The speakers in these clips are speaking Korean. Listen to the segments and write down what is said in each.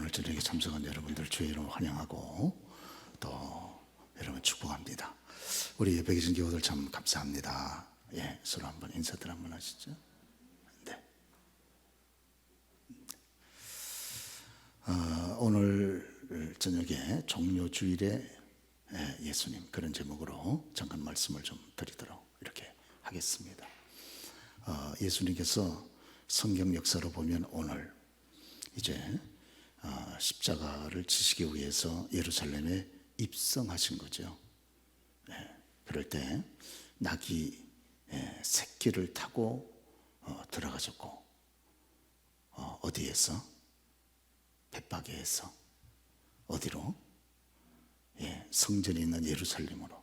오늘 저녁에 참석한 여러분들 주의 이름 환영하고 또 여러분 축복합니다. 우리 예배 계신 교우들 참 감사합니다. 예, 서로 한번 인사들 한번 하시죠. 네. 오늘 저녁에 종료주일에 예수님 그런 제목으로 잠깐 말씀을 좀 드리도록 이렇게 하겠습니다. 예수님께서 성경 역사로 보면 오늘 이제 십자가를 지시기 위해서 예루살렘에 입성하신 거죠. 그럴 때 낙이 새끼를 타고 들어가셨고 어디에서? 벳바게에서 어디로? 성전이 있는 예루살렘으로.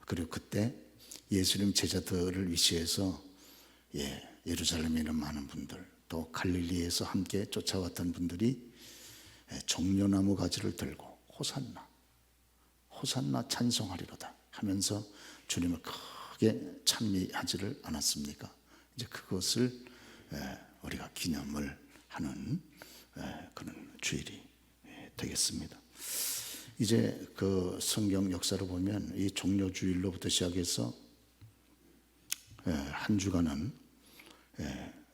그리고 그때 예수님 제자들을 위시해서 예루살렘에 있는 많은 분들 또 갈릴리에서 함께 쫓아왔던 분들이 종려나무 가지를 들고 호산나 호산나 찬송하리로다 하면서 주님을 크게 찬미하지를 않았습니까? 이제 그것을 우리가 기념을 하는 그런 주일이 되겠습니다. 이제 그 성경 역사를 보면 이 종료주일로부터 시작해서 한 주간은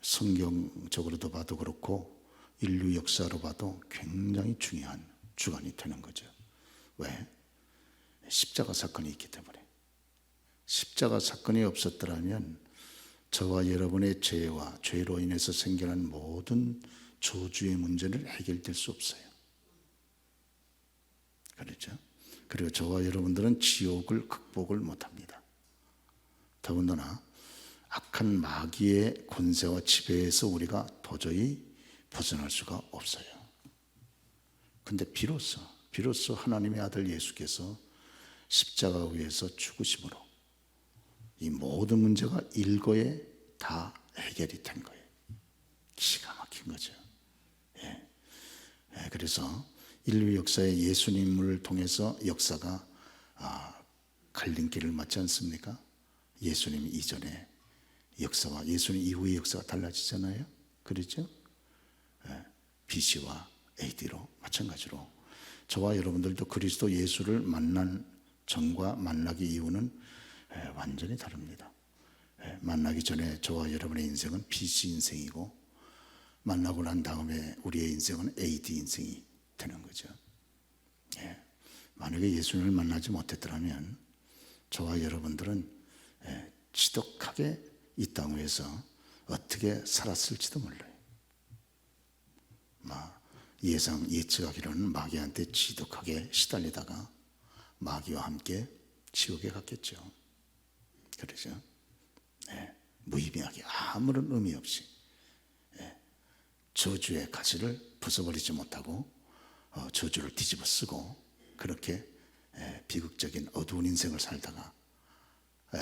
성경적으로도 봐도 그렇고 인류 역사로 봐도 굉장히 중요한 주간이 되는 거죠. 왜? 십자가 사건이 있기 때문에. 십자가 사건이 없었더라면 저와 여러분의 죄와 죄로 인해서 생겨난 모든 저주의 문제는 해결될 수 없어요. 그렇죠? 그리고 저와 여러분들은 지옥을 극복을 못합니다. 더군다나 악한 마귀의 권세와 지배에서 우리가 도저히 벗어날 수가 없어요. 근데 비로소 하나님의 아들 예수께서 십자가 위에서 죽으심으로 이 모든 문제가 일거에 다 해결이 된 거예요. 기가 막힌 거죠. 그래서 인류 역사에 예수님을 통해서 역사가 갈림길을 맞지 않습니까? 예수님 이전에 역사와 예수님 이후의 역사가 달라지잖아요. 그렇죠? BC와 AD로 마찬가지로 저와 여러분들도 그리스도 예수를 만난 전과 만나기 이후는 완전히 다릅니다. 만나기 전에 저와 여러분의 인생은 BC 인생이고 만나고 난 다음에 우리의 인생은 AD 인생이 되는 거죠. 만약에 예수님을 만나지 못했더라면 저와 여러분들은 지독하게 이 땅 위에서 어떻게 살았을지도 몰라요. 예측하기로는 마귀한테 지독하게 시달리다가 마귀와 함께 지옥에 갔겠죠. 그렇죠? 무의미하게 아무런 의미 없이 저주의 가시를 벗어버리지 못하고 저주를 뒤집어 쓰고 그렇게 비극적인 어두운 인생을 살다가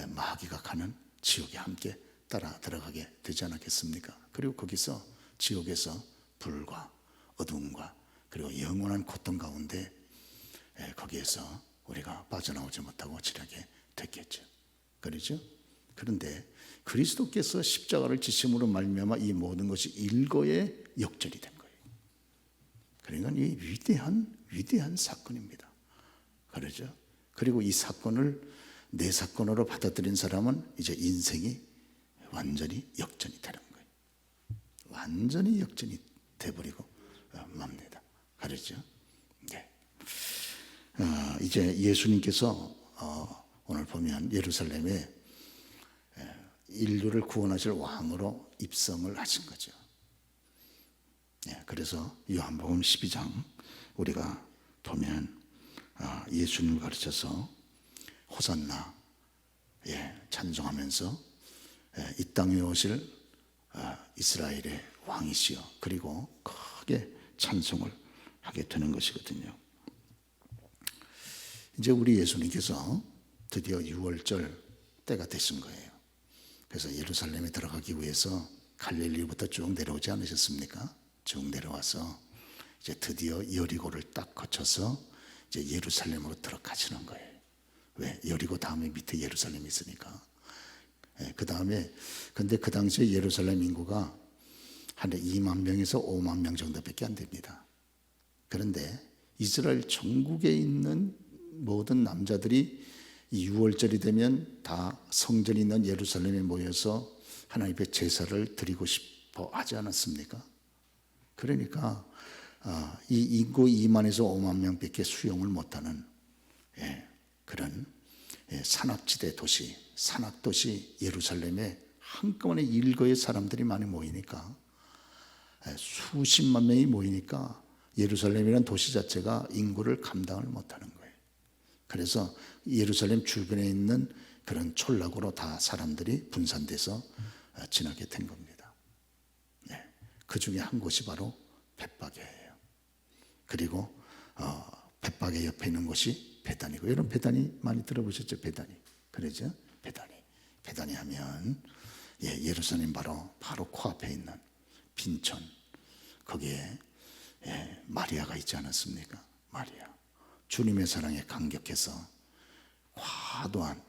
마귀가 가는 지옥에 함께 따라 들어가게 되지 않았겠습니까? 그리고 거기서 지옥에서 불과 어둠과 그리고 영원한 고통 가운데 거기에서 우리가 빠져나오지 못하고 지나게 됐겠죠. 그렇죠? 그런데 그리스도께서 십자가를 지심으로 말미암아 이 모든 것이 일거에 역전이 된 거예요. 그러니까 이 위대한 사건입니다. 그렇죠? 그리고 이 사건을 내 사건으로 받아들인 사람은 이제 인생이 완전히 역전이 되는 거예요. 완전히 역전이 돼버리고 맙니다. 그렇죠? 이제 예수님께서 오늘 보면 예루살렘에 인류를 구원하실 왕으로 입성을 하신 거죠. 그래서 요한복음 12장 우리가 보면 예수님을 가르쳐서 호산나 찬송하면서 이 땅에 오실 이스라엘의 왕이시여 그리고 크게 찬송을 하게 되는 것이거든요. 이제 우리 예수님께서 드디어 유월절 때가 되신 거예요. 그래서 예루살렘에 들어가기 위해서 갈릴리부터 쭉 내려오지 않으셨습니까? 쭉 내려와서 이제 드디어 여리고를 딱 거쳐서 이제 예루살렘으로 들어가시는 거예요. 왜? 여리고 다음에 밑에 예루살렘이 있으니까. 그 다음에 근데 그 당시에 예루살렘 인구가 한 2만 명에서 5만 명 정도밖에 안 됩니다. 그런데 이스라엘 전국에 있는 모든 남자들이 이 6월절이 되면 다 성전이 있는 예루살렘에 모여서 하나님 앞에 제사를 드리고 싶어 하지 않았습니까? 그러니까 이 인구 2만에서 5만 명밖에 수용을 못하는 그런 산악지대 도시, 산악도시 예루살렘에 한꺼번에 일거의 사람들이 많이 모이니까 수십만 명이 모이니까 예루살렘이라는 도시 자체가 인구를 감당을 못하는 거예요. 그래서 예루살렘 주변에 있는 그런 촌락으로 다 사람들이 분산돼서 지나게 된 겁니다. 그 중에 한 곳이 바로 벳바게예요. 그리고 벳바게 옆에 있는 곳이 베다니고, 여러분 베다니 많이 들어보셨죠? 베다니. 그러죠? 베다니 하면 예루살렘 바로 코앞에 있는 빈촌, 거기에 마리아가 있지 않았습니까? 마리아. 주님의 사랑에 감격해서 과도한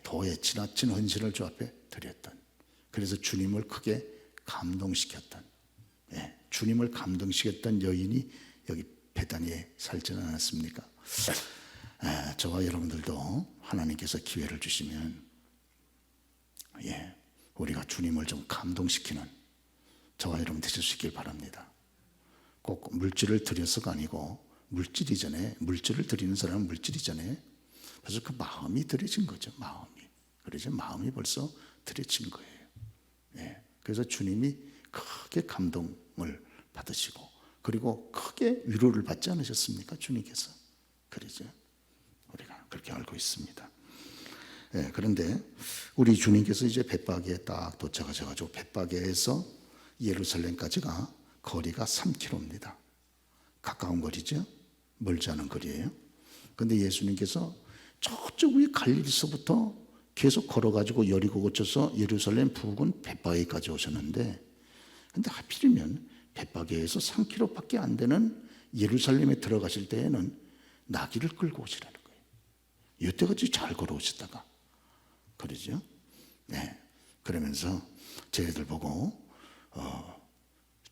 도에 지나친 헌신을 주 앞에 드렸던, 그래서 주님을 크게 감동시켰던, 주님을 감동시켰던 여인이 여기 베다니에 살지는 않았습니까? 저와 여러분들도 하나님께서 기회를 주시면 우리가 주님을 좀 감동시키는 저와 여러분 되실 수 있길 바랍니다. 꼭 물질을 드려서가 아니고, 물질 이전에, 물질을 드리는 사람은 물질 이전에 벌써 그 마음이 드려진 거죠. 그래서 마음이 벌써 드려진 거예요. 그래서 주님이 크게 감동을 받으시고, 그리고 크게 위로를 받지 않으셨습니까? 주님께서. 그러죠. 우리가 그렇게 알고 있습니다. 그런데 우리 주님께서 이제 벳바게에 딱 도착하셔가지고, 벳바게에서 예루살렘까지가 거리가 3km입니다. 가까운 거리죠. 멀지 않은 거리예요. 그런데 예수님께서 저쪽 위에 갈릴리서부터 계속 걸어가지고 여리고 거쳐서 예루살렘 부근 벳바게까지 오셨는데, 근데 하필이면 벳바게에서 3km밖에 안 되는 예루살렘에 들어가실 때에는 나귀를 끌고 오시라는 거예요. 여태까지 잘 걸어오시다가. 그러죠? 그러면서 저희들 보고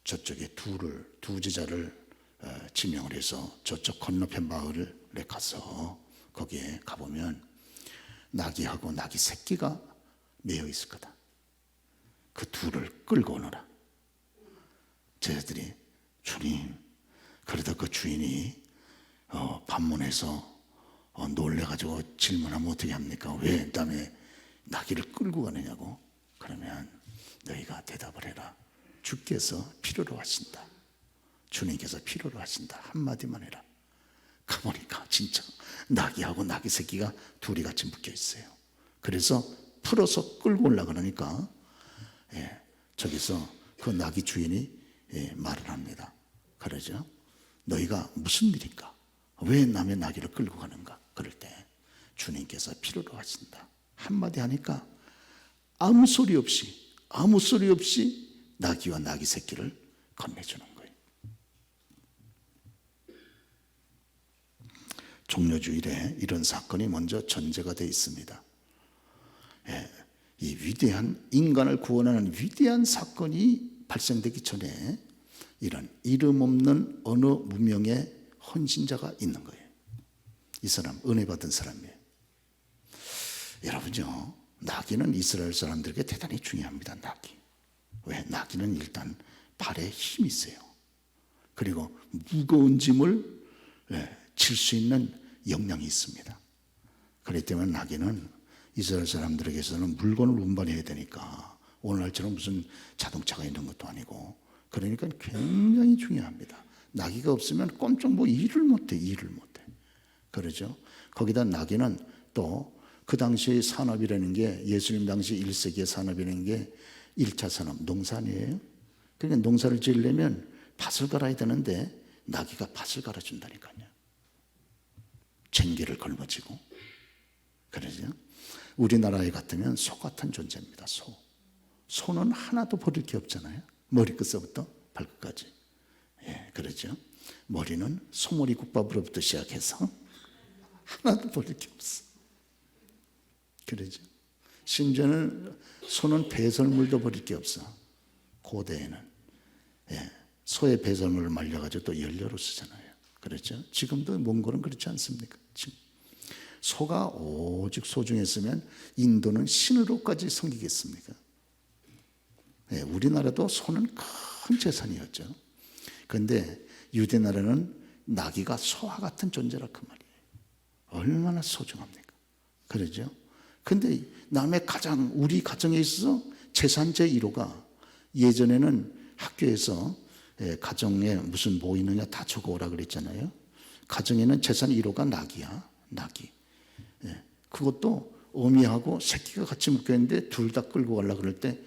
저쪽에 두 제자를 지명을 해서 저쪽 건너편 마을에 가서, 거기에 가보면 나귀하고 나귀 새끼가 매여 있을 거다. 그 둘을 끌고 오너라. 저희들이, 주님, 그러다 그 주인이 반문해서 놀래가지고 질문하면 어떻게 합니까? 왜 남의 나귀를 끌고 가느냐고. 그러면 너희가 대답을 해라. 주께서 필요로 하신다. 주님께서 필요로 하신다. 한마디만 해라. 가보니까 진짜 나귀하고 나귀 새끼가 둘이 같이 묶여 있어요. 그래서 풀어서 끌고 올라가 그러니까 저기서 그 나귀 주인이 말을 합니다. 그러죠. 너희가 무슨 일인가? 왜 남의 나귀를 끌고 가는가? 그럴 때 주님께서 필요로 하신다. 한마디 하니까 아무 소리 없이 나귀와 나귀 새끼를 건네주는 거예요. 종려주일에 이런 사건이 먼저 전제가 되어 있습니다. 이 위대한, 인간을 구원하는 위대한 사건이 발생되기 전에 이런 이름 없는 어느 무명의 헌신자가 있는 거예요. 이 사람 은혜 받은 사람이에요. 여러분요, 나귀는 이스라엘 사람들에게 대단히 중요합니다. 나귀. 왜? 나귀는 일단 발에 힘이 있어요. 그리고 무거운 짐을 칠 수 있는 역량이 있습니다. 그렇기 때문에 나귀는 이스라엘 사람들에게서는 물건을 운반해야 되니까, 오늘날처럼 무슨 자동차가 있는 것도 아니고, 그러니까 굉장히 중요합니다. 나귀가 없으면 꼼짝 일을 못해. 그러죠. 거기다 나귀는 또 그 당시의 산업이라는 게, 예수님 당시 1세기의 산업이라는 게 1차 산업, 농산이에요. 그러니까 농사를 지으려면 밭을 갈아야 되는데 나귀가 밭을 갈아준다니까요. 쟁기를 걸머쥐고. 그러죠. 우리나라에 같으면 소 같은 존재입니다. 소는 하나도 버릴 게 없잖아요. 머리끝서부터 발끝까지. 그렇죠. 머리는 소머리 국밥으로부터 시작해서 하나도 버릴 게 없어. 그러죠. 심지어는 소는 배설물도 버릴 게 없어. 고대에는. 소의 배설물을 말려가지고 또 연료로 쓰잖아요. 그렇죠? 지금도 몽골은 그렇지 않습니까? 지금 소가 오직 소중했으면 인도는 신으로까지 섬기겠습니까? 네, 우리나라도 소는 큰 재산이었죠. 그런데 유대 나라는 나귀가 소와 같은 존재라 그 말이에요. 얼마나 소중합니까? 그러죠? 근데 남의 가장 우리 가정에 있어서 재산 제1호가 예전에는 학교에서 가정에 무슨 뭐 있느냐 다 적어오라 그랬잖아요. 가정에는 재산 1호가 낙이야. 낙이. 그것도 어미하고 새끼가 같이 묶여있는데 둘 다 끌고 가려고 그럴 때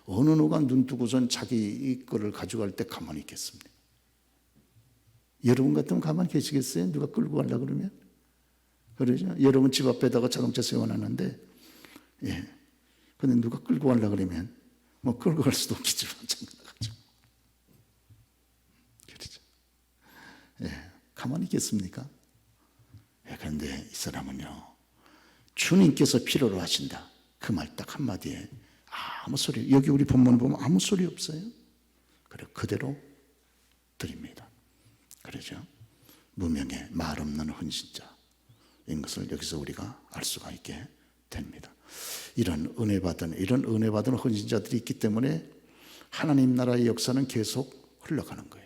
어느 누가 눈 뜨고선 자기 거를 가져갈 때 가만히 있겠습니까? 여러분 같으면 가만히 계시겠어요? 누가 끌고 가려고 그러면? 그러죠? 여러분 집 앞에다가 자동차 세워놨는데 근데 누가 끌고 가려고 그러면 뭐 끌고 갈 수도 없겠지만 장난하죠. 그렇죠? 가만히 있겠습니까? 그런데 이 사람은요, 주님께서 필요로 하신다. 그 말 딱 한마디에 아무 소리, 여기 우리 본문을 보면 아무 소리 없어요. 그래, 그대로 드립니다. 그러죠? 무명의 말 없는 헌신자인 것을 여기서 우리가 알 수가 있게 됩니다. 이런 은혜 받은 헌신자들이 있기 때문에 하나님 나라의 역사는 계속 흘러가는 거예요.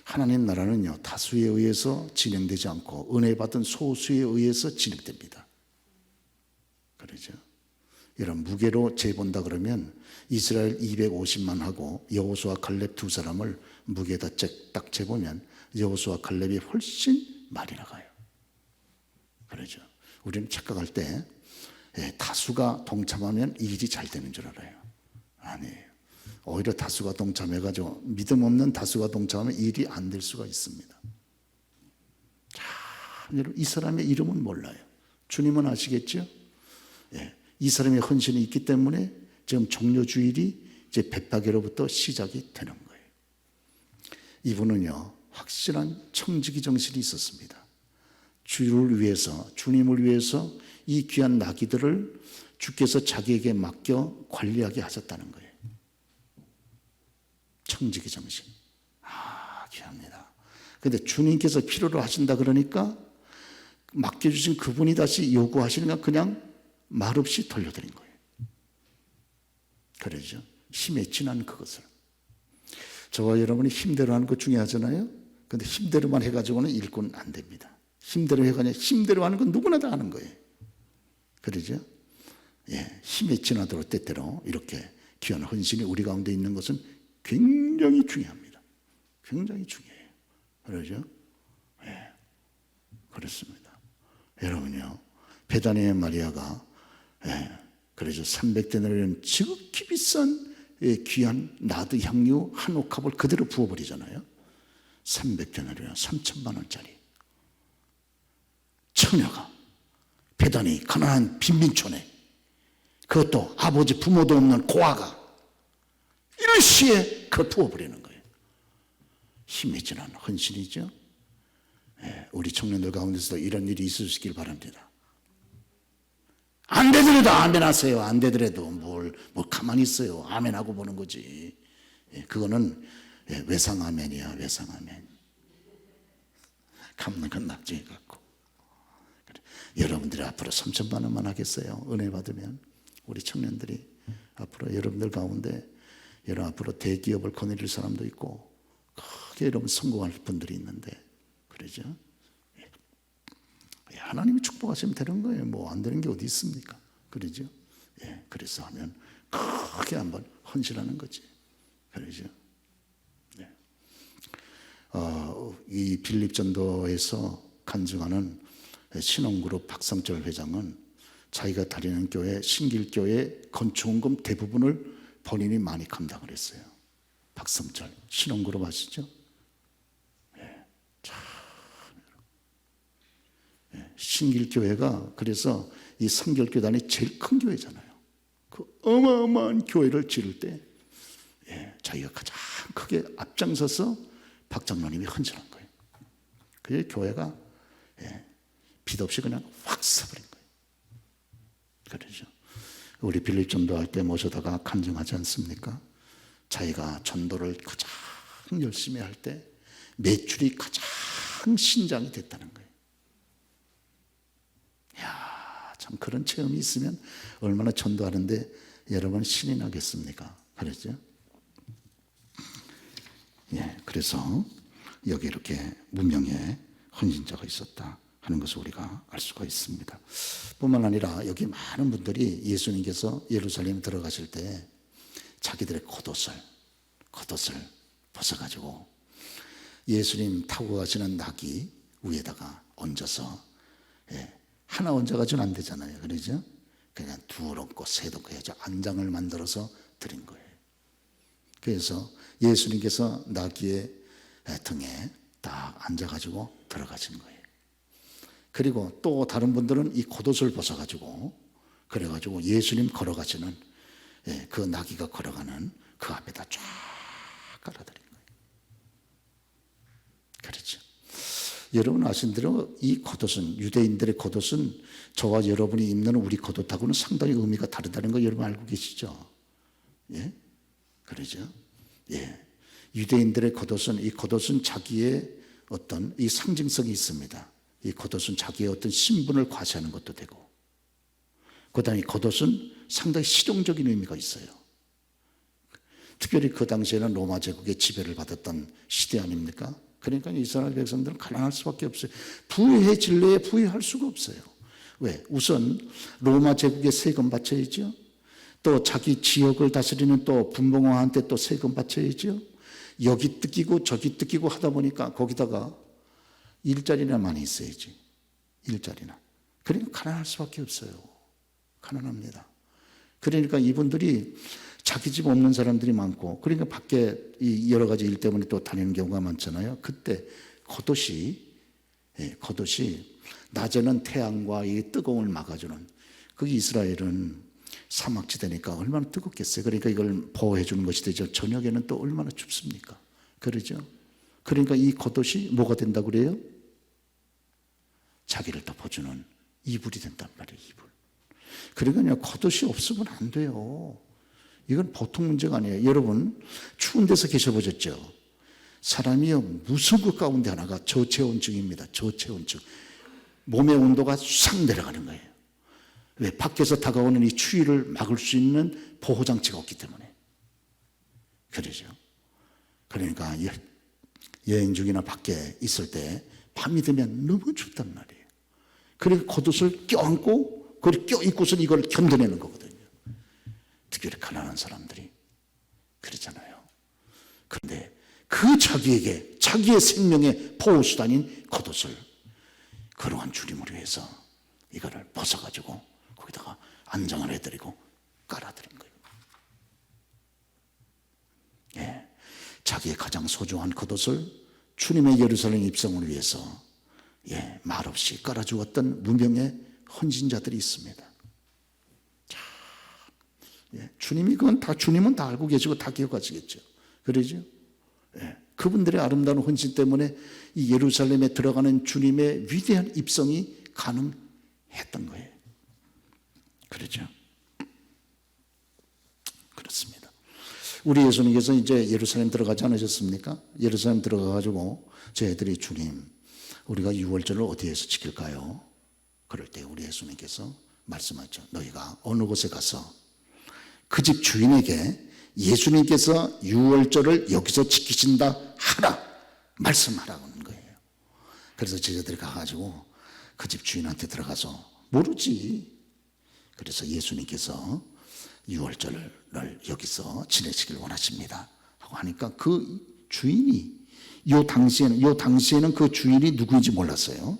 하나님 나라는요, 다수에 의해서 진행되지 않고 은혜 받은 소수에 의해서 진행됩니다. 그러죠? 이런 무게로 재본다 그러면 이스라엘 250만 하고 여호수아 갈렙 두 사람을 무게에다 딱 재보면 여호수아 갈렙이 훨씬 많이 나가요. 그러죠? 우리는 착각할 때 다수가 동참하면 일이 잘 되는 줄 알아요. 아니에요. 오히려 다수가 동참해가지고 믿음 없는 다수가 동참하면 일이 안 될 수가 있습니다. 여러분, 이 사람의 이름은 몰라요. 주님은 아시겠죠? 이 사람의 헌신이 있기 때문에 지금 종료주일이 이제 백파계로부터 시작이 되는 거예요. 이분은요, 확실한 청지기 정신이 있었습니다. 주를 위해서, 주님을 위해서 이 귀한 나귀들을 주께서 자기에게 맡겨 관리하게 하셨다는 거예요. 청지기 정신. 귀합니다. 그런데 주님께서 필요로 하신다 그러니까 맡겨주신 그분이 다시 요구하시니까 그냥 말없이 돌려드린 거예요. 그러죠. 힘에 지난 그것을. 저와 여러분이 힘대로 하는 거 중요하잖아요. 그런데 힘대로만 해가지고는 일꾼 안 됩니다. 힘대로 해가지고 힘대로 하는 건 누구나 다 하는 거예요. 그러죠. 힘에 지나도록 때때로 이렇게 귀한 헌신이 우리 가운데 있는 것은 굉장히 중요합니다. 굉장히 중요해요. 그러죠. 그렇습니다. 여러분요, 베다니의 마리아가 그래서 300데나리온 지극히 비싼 귀한 나드 향유 한 옥합을 그대로 부어버리잖아요. 300데나리온 3천만 원짜리 처녀가 베다니 가난한 빈민촌에, 그것도 아버지 부모도 없는 고아가 일시에 그걸 부어버리는 거예요. 힘이 지난 헌신이죠. 우리 청년들 가운데서도 이런 일이 있을 수 있길 바랍니다. 안 되더라도 아멘하세요. 안 되더라도 뭘 가만히 있어요. 아멘하고 보는 거지. 그거는 외상 아멘이야. 외상 아멘. 갚는 건 나중에 갖고. 여러분들이 앞으로 3천만 원만 하겠어요? 은혜 받으면. 우리 청년들이 앞으로 여러분들 가운데 여러분 앞으로 대기업을 거느릴 사람도 있고 크게 여러분 성공할 분들이 있는데, 그러죠? 하나님이 축복하시면 되는 거예요. 뭐 안 되는 게 어디 있습니까? 그러죠? 그래서 하면 크게 한번 헌신하는 거지. 그러죠? 이 빌립전도에서 간증하는 신혼그룹 박상철 회장은 자기가 다니는 교회 신길교회 건축원금 대부분을 본인이 많이 감당을 했어요. 박상철 신혼그룹 아시죠? 신길교회가 그래서 이 성결교단이 제일 큰 교회잖아요. 그 어마어마한 교회를 지을 때 자기가 가장 크게 앞장서서 박 장로님이 헌신한 거예요. 그래서 교회가 빚 없이 그냥 확 써버린 거예요. 그러죠. 우리 빌립 전도할 때 모셔다가 간증하지 않습니까? 자기가 전도를 가장 열심히 할 때 매출이 가장 신장이 됐다는 거예요. 이야, 참 그런 체험이 있으면 얼마나 전도하는데 여러분 신이 나겠습니까? 그렇죠? 예, 그래서 여기 이렇게 무명의 헌신자가 있었다 하는 것을 우리가 알 수가 있습니다. 뿐만 아니라 여기 많은 분들이 예수님께서 예루살렘에 들어가실 때 자기들의 겉옷을 벗어가지고 예수님 타고 가시는 나귀 위에다가 얹어서, 하나 얹어가지고는 안 되잖아요. 그러죠? 그냥 둘 얹고 셋 얹고 해서 안장을 만들어서 드린 거예요. 그래서 예수님께서 나귀의 등에 딱 앉아가지고 들어가신 거예요. 그리고 또 다른 분들은 이 겉옷을 벗어가지고 그래가지고 예수님 걸어가시는, 그 나귀가 걸어가는 그 앞에다 쫙 깔아드린 거예요. 그렇죠. 여러분 아신 대로 이 겉옷은, 유대인들의 겉옷은 저와 여러분이 입는 우리 겉옷하고는 상당히 의미가 다르다는 거 여러분 알고 계시죠? 예? 그러죠? 예. 유대인들의 겉옷은, 이 겉옷은 자기의 어떤 이 상징성이 있습니다. 이 겉옷은 자기의 어떤 신분을 과시하는 것도 되고, 그 다음에 겉옷은 상당히 실용적인 의미가 있어요. 특별히 그 당시에는 로마 제국의 지배를 받았던 시대 아닙니까? 그러니까 이스라엘 백성들은 가난할 수밖에 없어요. 부유해질래야 부유할 수가 없어요. 왜? 우선 로마 제국에 세금 바쳐야죠. 또 자기 지역을 다스리는 또 분봉왕한테 또 세금 바쳐야죠. 여기 뜯기고 저기 뜯기고 하다 보니까 거기다가 일자리나 많이 있어야지. 일자리나. 그러니까 가난할 수밖에 없어요. 가난합니다. 그러니까 이분들이 자기 집 없는 사람들이 많고, 그러니까 밖에 이 여러 가지 일 때문에 또 다니는 경우가 많잖아요. 그때 겉옷이 낮에는 태양과 이 뜨거움을 막아주는, 그 이스라엘은 사막지대니까 얼마나 뜨겁겠어요. 그러니까 이걸 보호해 주는 것이 되죠. 저녁에는 또 얼마나 춥습니까? 그러죠. 그러니까 이 겉옷이 뭐가 된다고 그래요? 자기를 덮어주는 이불이 된단 말이에요. 이불. 그러니까 겉옷이 없으면 안 돼요. 이건 보통 문제가 아니에요. 여러분 추운 데서 계셔보셨죠? 사람이요, 무슨 것 가운데 하나가 저체온증입니다. 저체온증. 몸의 온도가 싹 내려가는 거예요. 왜? 밖에서 다가오는 이 추위를 막을 수 있는 보호장치가 없기 때문에. 그러죠. 그러니까 여행 중이나 밖에 있을 때 밤이 되면 너무 춥단 말이에요. 그러니까 겉옷을 껴안고 그걸 껴입고서 이걸 견뎌내는 거거든요. 특별히 가난한 사람들이 그러잖아요. 그런데 그 자기에게 자기의 생명의 보호수단인 겉옷을 거룩한 주님을 위해서 이거를 벗어가지고 거기다가 안장을 해드리고 깔아드린 거예요. 예, 자기의 가장 소중한 겉옷을 주님의 예루살렘 입성을 위해서 말없이 깔아주었던 무명의 헌신자들이 있습니다. 주님이 그건 다, 주님은 다 알고 계시고 다 기억하시겠죠. 그러죠? 그분들의 아름다운 헌신 때문에 이 예루살렘에 들어가는 주님의 위대한 입성이 가능했던 거예요. 그렇죠? 그렇습니다. 우리 예수님께서 이제 예루살렘 들어가지 않으셨습니까? 예루살렘 들어가가지고 저희들이 주님, 우리가 유월절을 어디에서 지킬까요? 그럴 때 우리 예수님께서 말씀하죠. 너희가 어느 곳에 가서 그 집 주인에게 예수님께서 유월절을 여기서 지키신다 하라, 말씀하라는 거예요. 그래서 제자들이 가가지고 그 집 주인한테 들어가서 모르지. 그래서 예수님께서 유월절을 여기서 지내시길 원하십니다 하고 하니까 그 주인이 요 당시에는 그 주인이 누구인지 몰랐어요.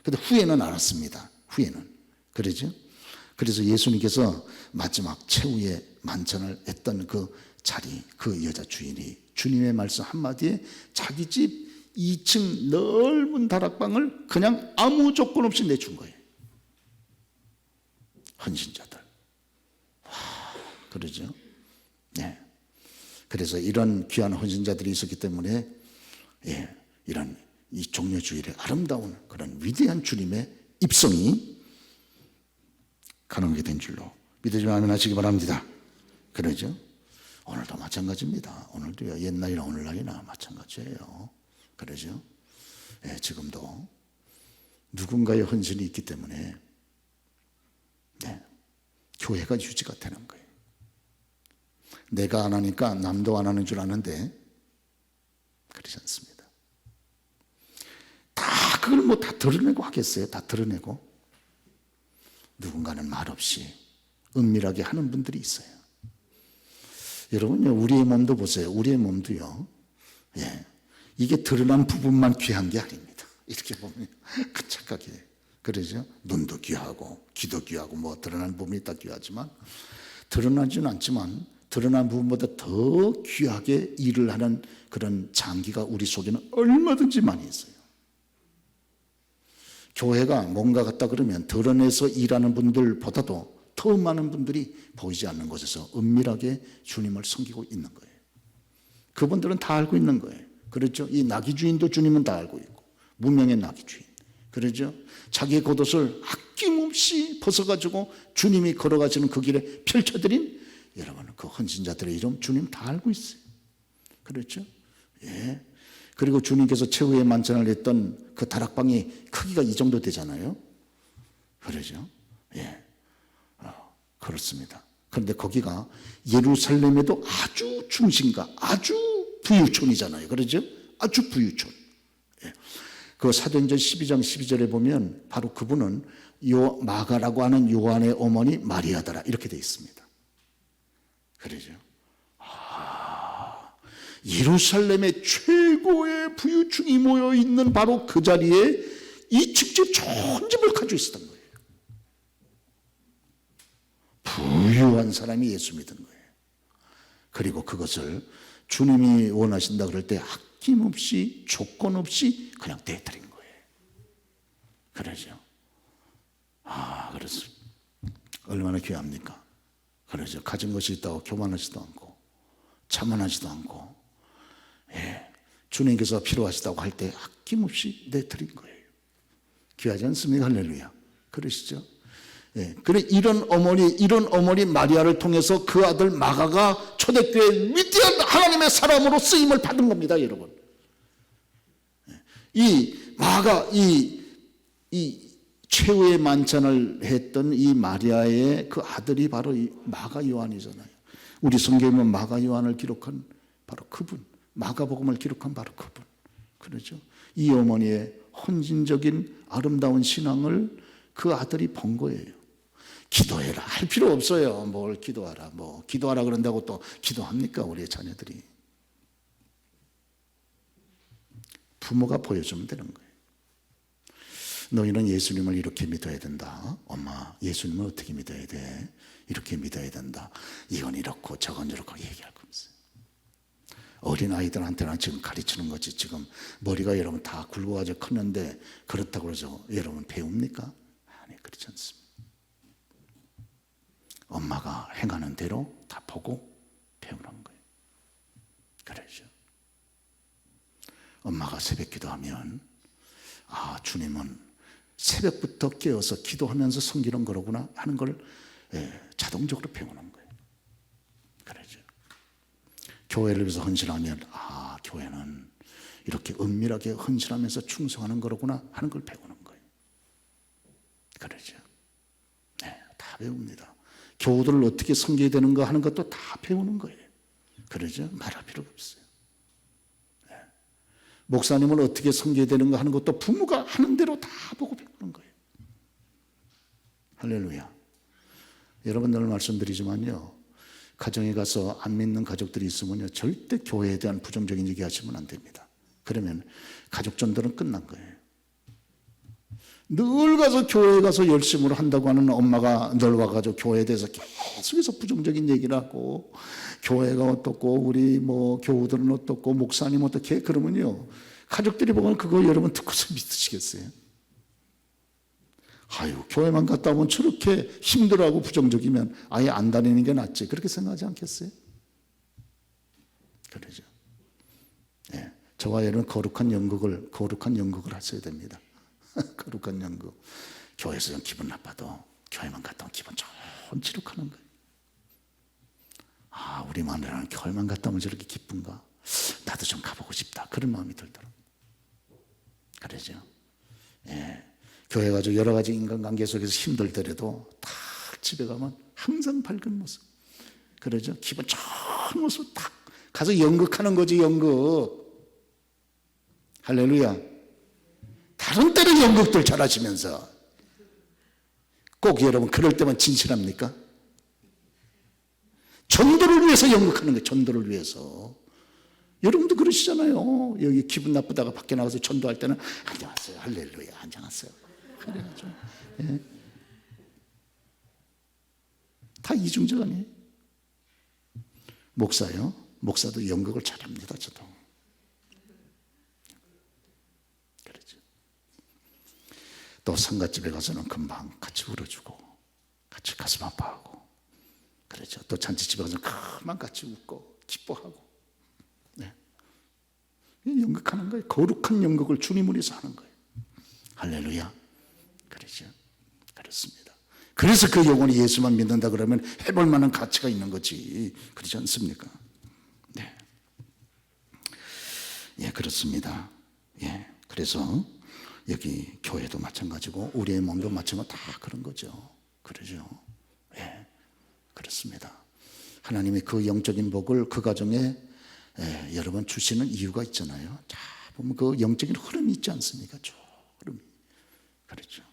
근데 후에는 알았습니다. 후에는. 그러죠? 그래서 예수님께서 마지막 최후의 만찬을 했던 그 자리, 그 여자 주인이 주님의 말씀 한마디에 자기 집 2층 넓은 다락방을 그냥 아무 조건 없이 내준 거예요. 헌신자들. 와, 그러죠? 네. 그래서 이런 귀한 헌신자들이 있었기 때문에 이런 이 종려주일의 아름다운 그런 위대한 주님의 입성이 가능하게 된 줄로 믿으시면 아멘 하시기 바랍니다. 그러죠? 오늘도 마찬가지입니다. 오늘도요, 옛날이나 오늘날이나 마찬가지예요. 그러죠? 예, 지금도 누군가의 헌신이 있기 때문에 네, 교회가 유지가 되는 거예요. 내가 안 하니까 남도 안 하는 줄 아는데 그렇지 않습니다. 다 그걸 뭐 다 드러내고 하겠어요? 다 드러내고? 누군가는 말없이 은밀하게 하는 분들이 있어요. 여러분요, 우리의 몸도 보세요. 우리의 몸도요, 예, 이게 드러난 부분만 귀한 게 아닙니다. 이렇게 보면 그 착각이에요. 그러죠? 눈도 귀하고 귀도 귀하고 뭐 드러난 부분이 다 귀하지만 드러나지는 않지만 드러난 부분보다 더 귀하게 일을 하는 그런 장기가 우리 속에는 얼마든지 많이 있어요. 교회가 뭔가 같다 그러면 드러내서 일하는 분들보다도 더 많은 분들이 보이지 않는 곳에서 은밀하게 주님을 섬기고 있는 거예요. 그분들은 다 알고 있는 거예요. 그렇죠? 이 나귀 주인도 주님은 다 알고 있고, 무명의 나귀 주인. 그렇죠? 자기의 겉옷을 아낌없이 벗어가지고 주님이 걸어가시는 그 길에 펼쳐드린 여러분, 그 헌신자들의 이름 주님 다 알고 있어요. 그렇죠? 예. 그리고 주님께서 최후의 만찬을 했던 그 다락방이 크기가 이 정도 되잖아요. 그러죠? 예. 그렇습니다. 그런데 거기가 예루살렘에도 아주 중심가, 아주 부유촌이잖아요. 그러죠? 아주 부유촌. 예. 그 사도행전 12장 12절에 보면 바로 그분은 마가라고 하는 요한의 어머니 마리아더라 이렇게 되어 있습니다. 그러죠? 예루살렘의 최고의 부유층이 모여 있는 바로 그 자리에 이 직접 좋은 집을 가지고 있었던 거예요. 부유한 사람이 예수 믿은 거예요. 그리고 그것을 주님이 원하신다 그럴 때 아낌없이 조건 없이 그냥 내드린 거예요. 그러죠. 그래서 얼마나 귀합니까? 그러죠. 가진 것이 있다고 교만하지도 않고 자만하지도 않고, 예, 주님께서 필요하시다고 할 때 아낌없이 내드린 거예요. 귀하지 않습니까? 할렐루야. 그러시죠? 예. 그래 이런 어머니 마리아를 통해서 그 아들 마가가 초대교회 위대한 하나님의 사람으로 쓰임을 받은 겁니다, 여러분. 이 마가 이 최후의 만찬을 했던 이 마리아의 그 아들이 바로 이 마가 요한이잖아요. 우리 성경에 마가 요한을 기록한 바로 그분, 마가복음을 기록한 바로 그분. 그렇죠? 이 어머니의 헌신적인 아름다운 신앙을 그 아들이 본 거예요. 기도해라 할 필요 없어요. 뭘 기도하라, 뭐 기도하라 그런다고 또 기도합니까? 우리의 자녀들이. 부모가 보여주면 되는 거예요. 너희는 예수님을 이렇게 믿어야 된다. 엄마, 예수님을 어떻게 믿어야 돼? 이렇게 믿어야 된다. 이건 이렇고 저건 이렇고 얘기할 거면서요. 어린아이들한테는 지금 가르치는 거지. 지금 머리가 여러분 다 굵어가지고 컸는데 그렇다고 그러죠. 여러분 배웁니까? 아니, 그렇지 않습니다. 엄마가 행하는 대로 다 보고 배우는 거예요. 그러죠. 엄마가 새벽 기도하면 주님은 새벽부터 깨어서 기도하면서 섬기는 거로구나 하는 걸 자동적으로 배우는 거예요. 그러죠. 교회를 위해서 헌신하면 교회는 이렇게 은밀하게 헌신하면서 충성하는 거로구나 하는 걸 배우는 거예요. 그러죠. 네, 다 배웁니다. 교우들을 어떻게 섬겨야 되는가 하는 것도 다 배우는 거예요. 그러죠. 말할 필요가 없어요. 네. 목사님을 어떻게 섬겨야 되는가 하는 것도 부모가 하는 대로 다 보고 배우는 거예요. 할렐루야. 여러분들 말씀드리지만요, 가정에 가서 안 믿는 가족들이 있으면요, 절대 교회에 대한 부정적인 얘기 하시면 안 됩니다. 그러면 가족 전도는 끝난 거예요. 늘 가서 교회에 가서 열심으로 한다고 하는 엄마가 늘 와가지고 교회에 대해서 계속해서 부정적인 얘기를 하고, 교회가 어떻고 우리 뭐 교우들은 어떻고 목사님 어떻게, 그러면요 가족들이 보면 그거 여러분 듣고서 믿으시겠어요? 교회만 갔다 오면 저렇게 힘들어하고 부정적이면 아예 안 다니는 게 낫지, 그렇게 생각하지 않겠어요? 그러죠. 네. 저와 여러분 거룩한 연극을 하셔야 됩니다. 거룩한 연극. 교회에서 좀 기분 나빠도 교회만 갔다 오면 기분 좋은 치료하는 거예요. 우리 마누라는 겨울만 갔다 오면 저렇게 기쁜가? 나도 좀 가보고 싶다. 그런 마음이 들더라고요. 그러죠. 예. 교회 가지고 여러 가지 인간관계 속에서 힘들더라도 딱 집에 가면 항상 밝은 모습. 그러죠. 기분 좋은 모습 딱 가서 연극하는 거지, 연극. 할렐루야. 다른 때는 연극들 잘하시면서 꼭 여러분 그럴 때만 진실합니까? 전도를 위해서 연극하는 거예요. 전도를 위해서. 여러분도 그러시잖아요. 여기 기분 나쁘다가 밖에 나가서 전도할 때는 안녕하세요. 할렐루야. 안녕하세요. 그래야죠. 예. 다 이중적 아니에요? 목사요. 목사도 연극을 잘합니다. 저도. 그렇죠. 또 상갓집에 가서는 금방 같이 울어주고 같이 가슴 아파하고 그렇죠. 또 잔치집에 가서는 금방 같이 웃고 기뻐하고 네. 연극하는 거예요. 거룩한 연극을 주님을 위해서 하는 거예요. 할렐루야. 그렇죠. 그렇습니다. 그래서 그 영혼이 예수만 믿는다 그러면 해볼 만한 가치가 있는 거지. 그렇지 않습니까? 네. 예, 그렇습니다. 예. 그래서 여기 교회도 마찬가지고 우리의 몸도 마찬가지고 다 그런 거죠. 그러죠. 예. 그렇습니다. 하나님이 그 영적인 복을 그 가정에 여러분 주시는 이유가 있잖아요. 자, 보면 그 영적인 흐름이 있지 않습니까? 저 흐름이. 그렇죠.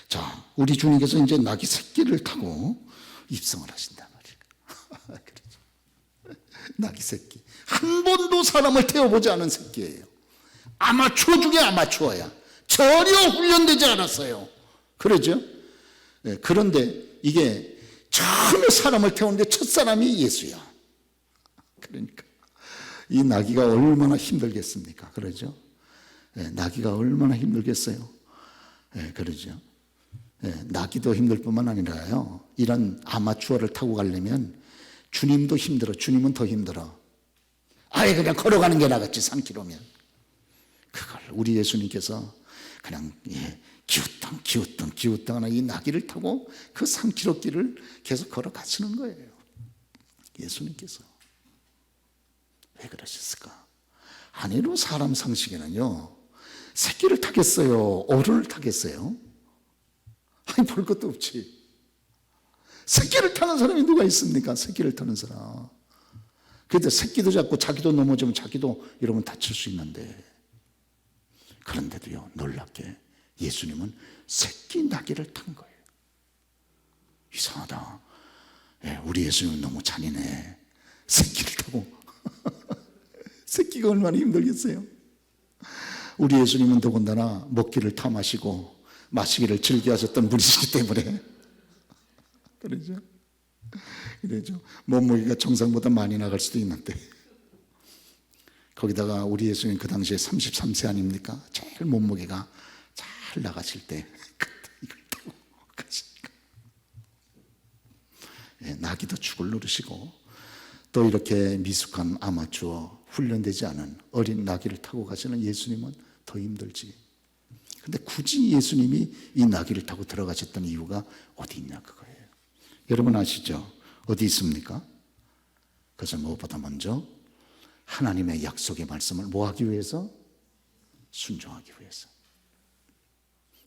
자, 우리 주님께서 이제 낙이 새끼를 타고 입성을 하신단 말이에요. 그렇죠. 낙이 새끼. 한 번도 사람을 태워보지 않은 새끼예요. 아마추어 중에 아마추어야. 전혀 훈련되지 않았어요. 그러죠? 네, 그런데 이게 처음에 사람을 태우는데 첫 사람이 예수야. 그러니까 이 나귀가 얼마나 힘들겠습니까? 그러죠? 네, 나귀가 얼마나 힘들겠어요? 네, 그러죠? 네, 나귀도 힘들 뿐만 아니라요. 이런 아마추어를 타고 가려면 주님도 힘들어. 주님은 더 힘들어. 아예 그냥 걸어가는 게 나겠지. 3km면. 그걸 우리 예수님께서 그냥 기웃당하는 이 나귀를 타고 그 3km 길을 계속 걸어가시는 거예요. 예수님께서. 왜 그러셨을까? 아니로 사람 상식에는요. 새끼를 타겠어요? 어른을 타겠어요? 아니 볼 것도 없지. 새끼를 타는 사람이 누가 있습니까? 새끼를 타는 사람. 그런데 새끼도 잡고 자기도 넘어지면 자기도 이러면 다칠 수 있는데 그런데도요 놀랍게 예수님은 새끼 나귀를 탄 거예요. 이상하다. 예, 우리 예수님은 너무 잔인해. 새끼를 타고 새끼가 얼마나 힘들겠어요. 우리 예수님은 더군다나 먹기를 탐하시고 마시기를 즐겨하셨던 분이시기 때문에 그러죠. 그러죠. 몸무게가 정상보다 많이 나갈 수도 있는데 거기다가 우리 예수님 그 당시에 33세 아닙니까? 제일 몸무게가 잘 나가실 때 이걸 타고 가시니까 예, 나귀도 죽을 노르시고 또 이렇게 미숙한 아마추어 훈련되지 않은 어린 나귀를 타고 가시는 예수님은 더 힘들지. 근데 굳이 예수님이 이 나귀를 타고 들어가셨던 이유가 어디 있냐 그거예요. 여러분 아시죠? 어디 있습니까? 그래서 무엇보다 먼저 하나님의 약속의 말씀을 뭐 하기 위해서? 순종하기 위해서.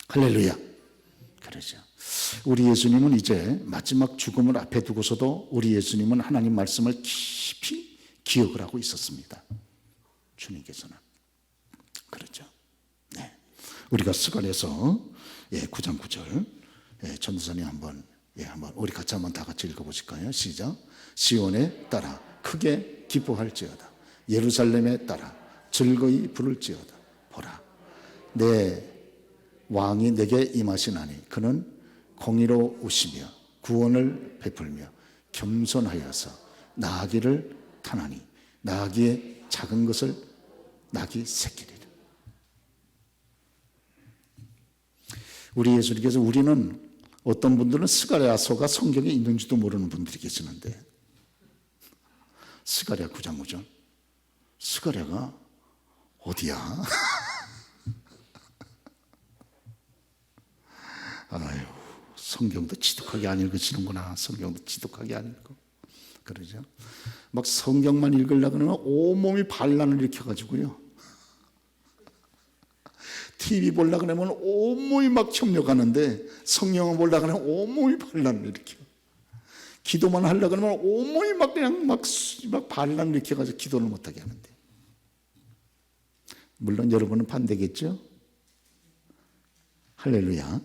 할렐루야. 그러죠. 우리 예수님은 이제 마지막 죽음을 앞에 두고서도 우리 예수님은 하나님 말씀을 깊이 기억을 하고 있었습니다. 주님께서는. 그렇죠. 네. 우리가 스가랴서 9장 9절 전도사님 한번 우리 같이 한번 다 같이 읽어보실까요? 시작. 시온에 따라 크게 기뻐할지어다. 예루살렘에 따라 즐거이 부를지어다. 보라, 내 왕이 내게 임하시나니 그는 공의로우시며 구원을 베풀며 겸손하여서 나귀를 타나니 나귀의 작은 것을 나귀 새끼리라. 우리 예수님께서 우리는 어떤 분들은 스가랴서가 성경에 있는지도 모르는 분들이 계시는데 스가랴 9장 5절 스가랴가 어디야? 아유, 성경도 지독하게 안 읽으시는구나. 성경도 지독하게 안 읽고 그러죠? 막 성경만 읽으려고 하면 온몸이 반란을 일으켜가지고요. TV 보려고 하면 온몸이 막 협력하는데 성경을 보려고 하면 온몸이 반란을 일으켜. 기도만 하려고 하면 온몸이 막 그냥 막 반란을 일으켜가지고 기도를 못하게 하는데. 물론 여러분은 반대겠죠? 할렐루야.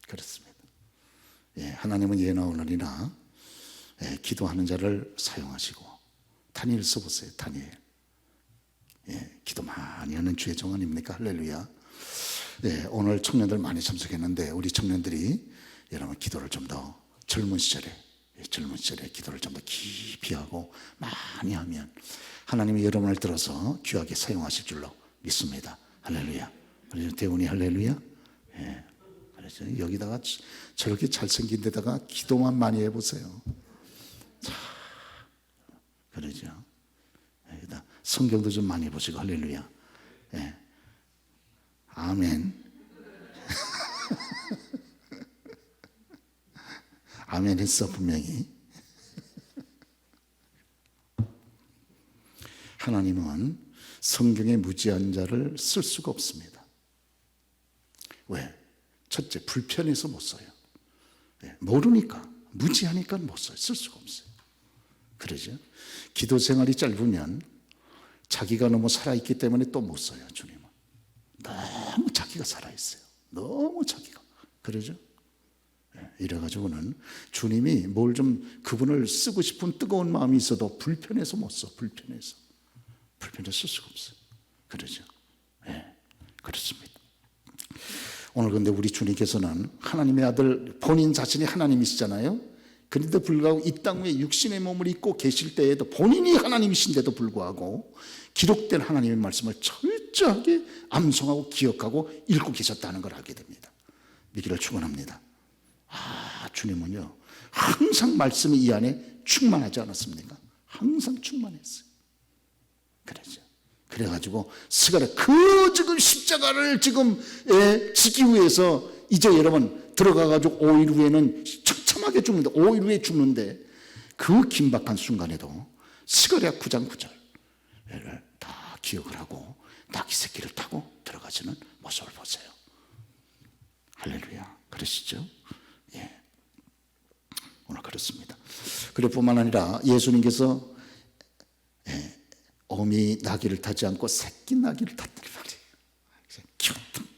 그렇습니다. 예, 하나님은 예나 오늘이나 기도하는 자를 사용하시고. 다니엘 써보세요. 다니엘. 예, 기도 많이 하는 주의 종 아닙니까? 할렐루야. 예, 오늘 청년들 많이 참석했는데 우리 청년들이 여러분 기도를 좀 더 젊은 시절에 기도를 좀 더 깊이 하고 많이 하면 하나님이 여러분을 들어서 귀하게 사용하실 줄로 믿습니다. 할렐루야. 그래서 대운이 할렐루야. 예. 그래서 여기다가 저렇게 잘생긴 데다가 기도만 많이 해보세요. 자, 그러죠. 여기다 성경도 좀 많이 보시고 할렐루야. 예. 아멘. 아멘 했어 분명히. 하나님은 성경의 무지한 자를 쓸 수가 없습니다. 왜? 첫째, 불편해서 못 써요. 모르니까, 무지하니까 못 써요. 쓸 수가 없어요. 그러죠? 기도 생활이 짧으면 자기가 너무 살아있기 때문에 또 못 써요. 주님은 너무 자기가 살아있어요. 너무 자기가. 그러죠? 이래가지고는 주님이 뭘 좀 그분을 쓰고 싶은 뜨거운 마음이 있어도 불편해서 못 써. 불편해서 쓸 수가 없어요. 그러죠? 예, 그렇습니다. 오늘 근데 우리 주님께서는 하나님의 아들, 본인 자신이 하나님이시잖아요. 그런데도 불구하고 이 땅 위에 육신의 몸을 입고 계실 때에도 본인이 하나님이신데도 불구하고 기록된 하나님의 말씀을 철저하게 암송하고 기억하고 읽고 계셨다는 걸 알게 됩니다. 믿기를 축원합니다. 주님은요 항상 말씀이 이 안에 충만하지 않았습니까? 항상 충만했어요. 그러죠. 그래가지고 스가랴 그 지금 십자가를 지금 지기 위해서 이제 여러분 들어가가지고 5일 후에는 처참하게 죽는데 5일 후에 죽는데 그 긴박한 순간에도 스가랴 9장 9절을 다 기억을 하고 나귀 새끼를 타고 들어가시는 모습을 보세요. 할렐루야. 그러시죠? 예. 오늘 그렇습니다. 그럴 뿐만 아니라 예수님께서 어미 나귀를 타지 않고 새끼 나귀를 탔더니 말이에요. 키웠던.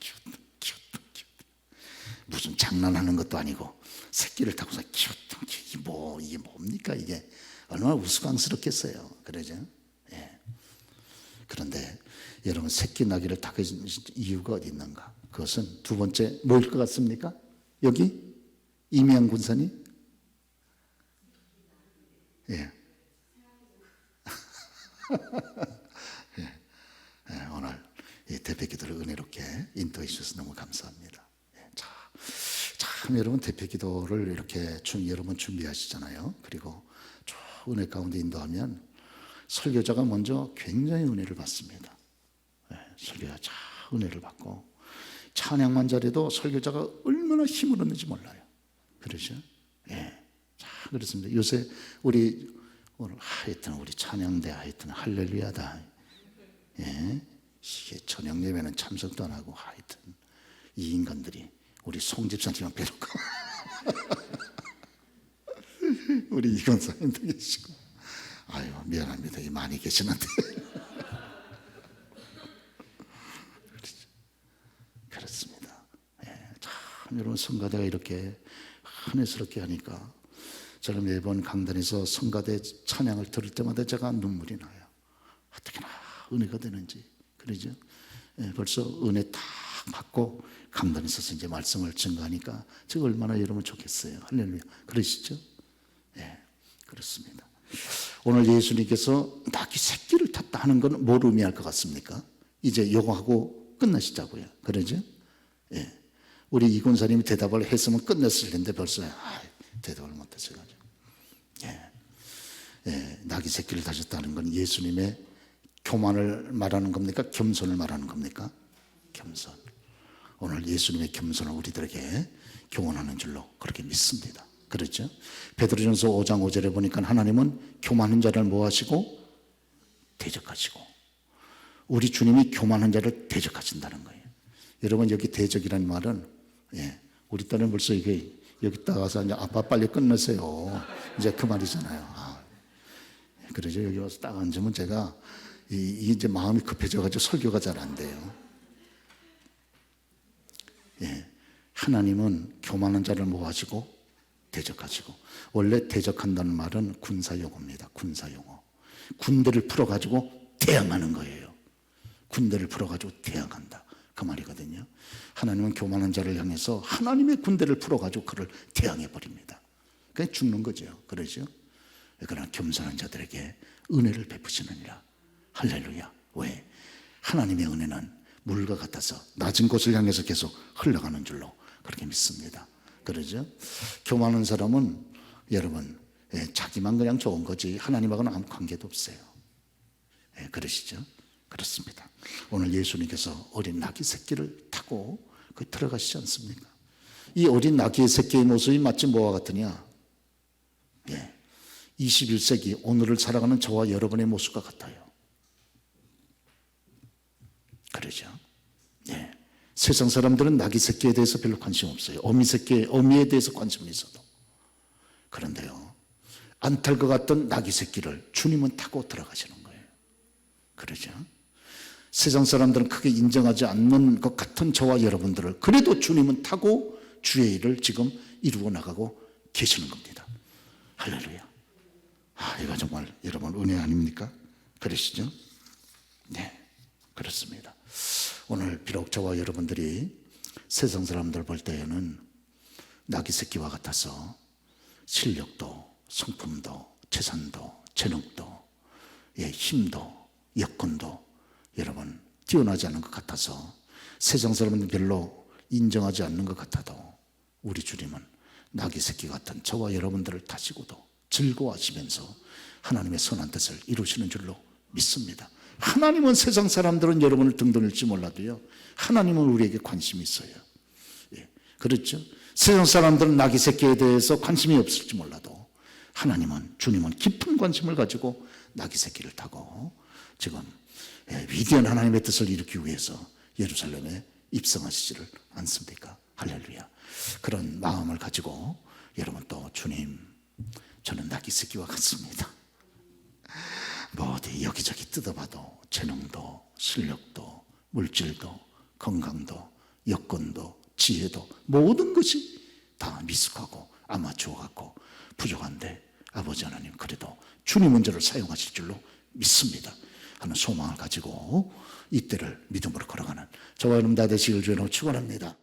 무슨 장난하는 것도 아니고 새끼를 타고서 키웠던. 이게 뭡니까 이게. 얼마나 우스꽝스럽겠어요. 그러죠? 예. 그런데 여러분 새끼 나귀를 타게 이유가 어디 있는가? 그것은 두 번째 뭐일 것 같습니까? 여기 이미양 군사님? 예. 예, 오늘 이 대표기도를 은혜롭게 인도해 주셔서 너무 감사합니다. 예, 참 여러분 대표기도를 이렇게 여러분 준비하시잖아요. 그리고 쭉 은혜 가운데 인도하면 설교자가 먼저 굉장히 은혜를 받습니다. 예, 설교자 참 은혜를 받고 찬양만 잘해도 설교자가 얼마나 힘을 얻는지 몰라요. 그러죠? 예, 참 그렇습니다. 요새 오늘 하여튼 우리 찬양대 하여튼 할렐루야다. 예, 이게 저녁 예배는 참석도 안 하고 하여튼 이 인간들이 우리 송 집사님만 빼놓고 우리 이건사님도 계시고 아유 미안합니다. 많이 계시는데 그렇습니다. 예, 참 여러분 성가대가 이렇게 은혜스럽게 하니까 저는 매번 강단에서 성가대 찬양을 들을 때마다 제가 눈물이 나요. 어떻게나 은혜가 되는지. 그러죠? 예, 벌써 은혜 딱 받고 강단에 서서 이제 말씀을 증거하니까 제가 얼마나 여러분 좋겠어요. 할렐루야. 그러시죠? 예, 그렇습니다. 오늘 예수님께서 나귀 새끼를 탔다 하는 건 뭘 의미할 것 같습니까? 이제 요거 하고 끝나시자고요. 그러죠? 예. 우리 이군사님이 대답을 했으면 끝냈을 텐데 벌써 대답을 못했어가지고. 나귀 새끼를 타셨다는 건 예수님의 교만을 말하는 겁니까? 겸손을 말하는 겁니까? 겸손. 오늘 예수님의 겸손을 우리들에게 교만하는 줄로 그렇게 믿습니다. 그렇죠? 베드로전서 5장 5절에 보니까 하나님은 교만한 자를 뭐하시고 대적하시고, 우리 주님이 교만한 자를 대적하신다는 거예요. 여러분, 여기 대적이라는 말은, 우리 딸은 벌써 이게 여기 따가서 이제 아빠 빨리 끝내세요, 이제 그 말이잖아요. 그러죠. 여기 와서 딱 앉으면 제가 이제 마음이 급해져가지고 설교가 잘 안 돼요. 하나님은 교만한 자를 뭐하시고 대적하시고, 원래 대적한다는 말은 군사용어입니다. 군사용어. 군대를 풀어가지고 대항하는 거예요. 군대를 풀어가지고 대항한다, 그 말이거든요. 하나님은 교만한 자를 향해서 하나님의 군대를 풀어가지고 그를 대항해버립니다. 그냥 죽는 거죠. 그러죠? 그러나 겸손한 자들에게 은혜를 베푸시느니라. 할렐루야. 왜? 하나님의 은혜는 물과 같아서 낮은 곳을 향해서 계속 흘러가는 줄로 그렇게 믿습니다. 그러죠? 교만한 사람은 여러분, 자기만 그냥 좋은 거지 하나님하고는 아무 관계도 없어요. 그러시죠? 그렇습니다. 오늘 예수님께서 어린 나귀 새끼를 타고 들어가시지 않습니까? 이 어린 나귀의 새끼의 모습이 마치 뭐와 같으냐? 21세기 오늘을 살아가는 저와 여러분의 모습과 같아요. 그러죠? 세상 사람들은 나귀 새끼에 대해서 별로 관심 없어요. 어미에 대해서 관심이 있어도. 그런데요, 안 탈 것 같던 나귀 새끼를 주님은 타고 들어가시는 거예요. 그러죠? 세상 사람들은 크게 인정하지 않는 것 같은 저와 여러분들을 그래도 주님은 타고 주의 일을 지금 이루어 나가고 계시는 겁니다. 할렐루야. 이거 정말 여러분 은혜 아닙니까? 그러시죠? 네, 그렇습니다. 오늘 비록 저와 여러분들이 세상 사람들 볼 때에는 나귀 새끼와 같아서 실력도, 성품도, 재산도, 재능도, 힘도, 여건도 여러분 뛰어나지 않은 것 같아서 세상 사람은 별로 인정하지 않는 것 같아도 우리 주님은 나귀 새끼 같은 저와 여러분들을 타시고도 즐거워하시면서 하나님의 선한 뜻을 이루시는 줄로 믿습니다. 하나님은 세상 사람들은 여러분을 등등할지 몰라도요, 하나님은 우리에게 관심이 있어요. 그렇죠? 세상 사람들은 나귀 새끼에 대해서 관심이 없을지 몰라도 하나님은, 주님은 깊은 관심을 가지고 나귀 새끼를 타고 지금 위대한 하나님의 뜻을 이루기 위해서 예루살렘에 입성하시지를 않습니까? 할렐루야. 그런 마음을 가지고 여러분 또 주님, 저는 나귀 새끼와 같습니다. 뭐 어디 여기저기 뜯어봐도 재능도, 실력도, 물질도, 건강도, 여건도, 지혜도 모든 것이 다 미숙하고 아마추어 같고 부족한데 아버지 하나님 그래도 주님은 저를 사용하실 줄로 믿습니다 하는 소망을 가지고 이때를 믿음으로 걸어가는 저와 여러분 다 되시길 주의 이름으로 축원합니다.